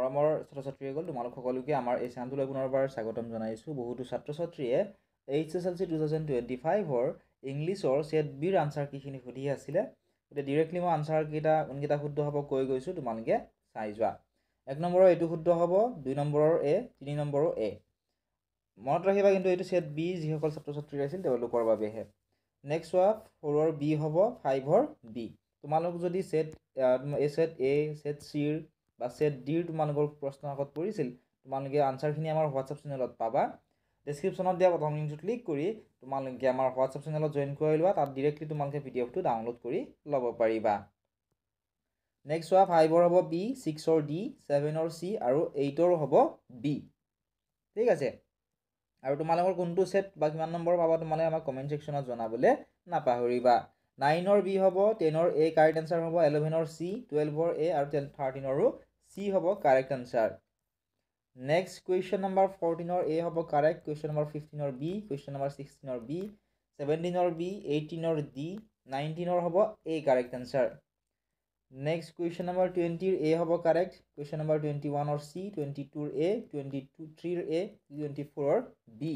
মৰমৰ ছাত্ৰ-ছাত্ৰীসকল তোমালোক সকলোকে আমাৰ এই চেনেলটোলৈ পুনৰবাৰ স্বাগতম জনাইছোঁ। বহুতো ছাত্ৰ-ছাত্ৰীয়ে HSLC 2025-ৰ ইংলিছৰ সেট বিৰ আনসাৰ কিখিনি সুধি আছিলে। গতিকে ডিৰেক্টলি মই আনসাৰ কোনকেইটা শুদ্ধ হ'ব কৈ গৈছোঁ, তোমালোকে চাই যোৱা। 1 নম্বৰৰ এইটো শুদ্ধ হ'ব, 2 নম্বৰৰ এ, 3 নম্বৰৰ এ। মনত ৰাখিবা কিন্তু এইটো সেট বি যিসকল ছাত্ৰ-ছাত্ৰী আছিল তেওঁলোকৰ বাবেহে। নেক্সট চোৱা 4ৰ বি হ'ব, 5ৰ বি। তোমালোক যদি সেট এ, সেট চিৰ বা সেট ডিৰ তোমালোকৰ প্ৰশ্ন আগত পৰিছিল, তোমালোকে আনসাৰখিনি আমাৰ হোৱাটছআপ চেনেলত পাবা। ডেছক্ৰিপশ্যনত দিয়া প্ৰথম লিংকটো ক্লিক কৰি তোমালোকে আমাৰ হোৱাটছআপ চেনেলত জইন কৰি লোৱা। তাত ডিৰেক্টলি তোমালোকে পিডিএফটো ডাউনলোড কৰি ল'ব পাৰিবা। নেক্সট চোৱা 5ৰ হ'ব বি, 6ৰ ডি, 7ৰ চি আৰু 8ৰ হ'ব বি। ঠিক আছে, আৰু তোমালোকৰ কোনটো সেট বা কিমান নম্বৰ পাবা তোমালোকে আমাক কমেণ্ট ছেকশ্যনত জনাবলৈ নাপাহৰিবা। 9ৰ বি হ'ব, 10ৰ এ কাৰেক্ট এনচাৰ হ'ব, 11ৰ চি, 12ৰ এ আৰু 13ৰো চি হ'ব correct answer. Next question number 14ৰ এ হ'ব কাৰেক্ট, কুৱেশ্যন নম্বৰ 15ৰ বি, কুৱেশ্যন নম্বৰ 16ৰ বি, 17ৰ বি, 18ৰ ডি, 19ৰ হ'ব A correct answer. Next question number 20ৰ এ হ'ব কাৰেক্ট, কুৱেশ্যন নম্বৰ 21ৰ চি, 22ৰ এ, 23ৰ এ, 24ৰ বি।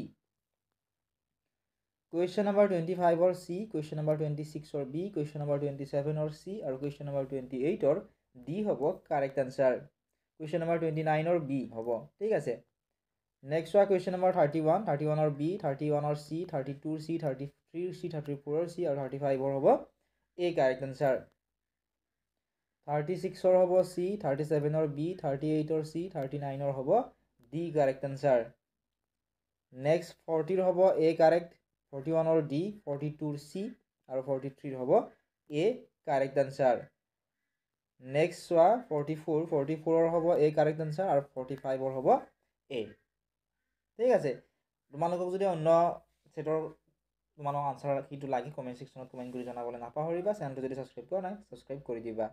কুৱেশ্যন নম্বৰ 25ৰ চি, কুৱেশ্যন নম্বৰ 26ৰ বি, কুৱেশ্যন নম্বৰ 27ৰ চি আৰু কুৱেশ্যন নম্বৰ 28ৰ ডি হ'ব কাৰেক্ট এনচাৰ। কুৱেশ্যন নম্বৰ 29ৰ বি হ'ব। ঠিক আছে, নেক্সট চোৱা কুৱেশ্যন নম্বৰ 31ৰ বি, 31ৰ চি, 32ৰ চি, 33ৰ চি, 34ৰ চি আৰু 35ৰ হ'ব এ কাৰেক্ট এনচাৰ। 36ৰ হ'ব চি, 37ৰ বি, 38ৰ চি, 39ৰ হ'ব ডি কাৰেক্ট এনচাৰ। নেক্সট 40ৰ হ'ব এ কাৰেক্ট, 41ৰ ডি, 42ৰ চি আৰু 43ৰ হ'ব এ কাৰেক্ট এনচাৰ। নেক্সট চোৱা 44ৰ হ'ব এ কাৰেক্ট এনচাৰ আৰু 45ৰ হ'ব এ। ঠিক আছে, তোমালোকক যদি অন্য সেটৰ তোমালোকৰ আনসাৰ কিটো লাগে কমেণ্ট ছেকশ্যনত কমেণ্ট কৰি জনাবলৈ নাপাহৰিবা। চেনেলটো যদি ছাবস্ক্ৰাইব কৰা নাই ছাবস্ক্ৰাইব কৰি দিবা।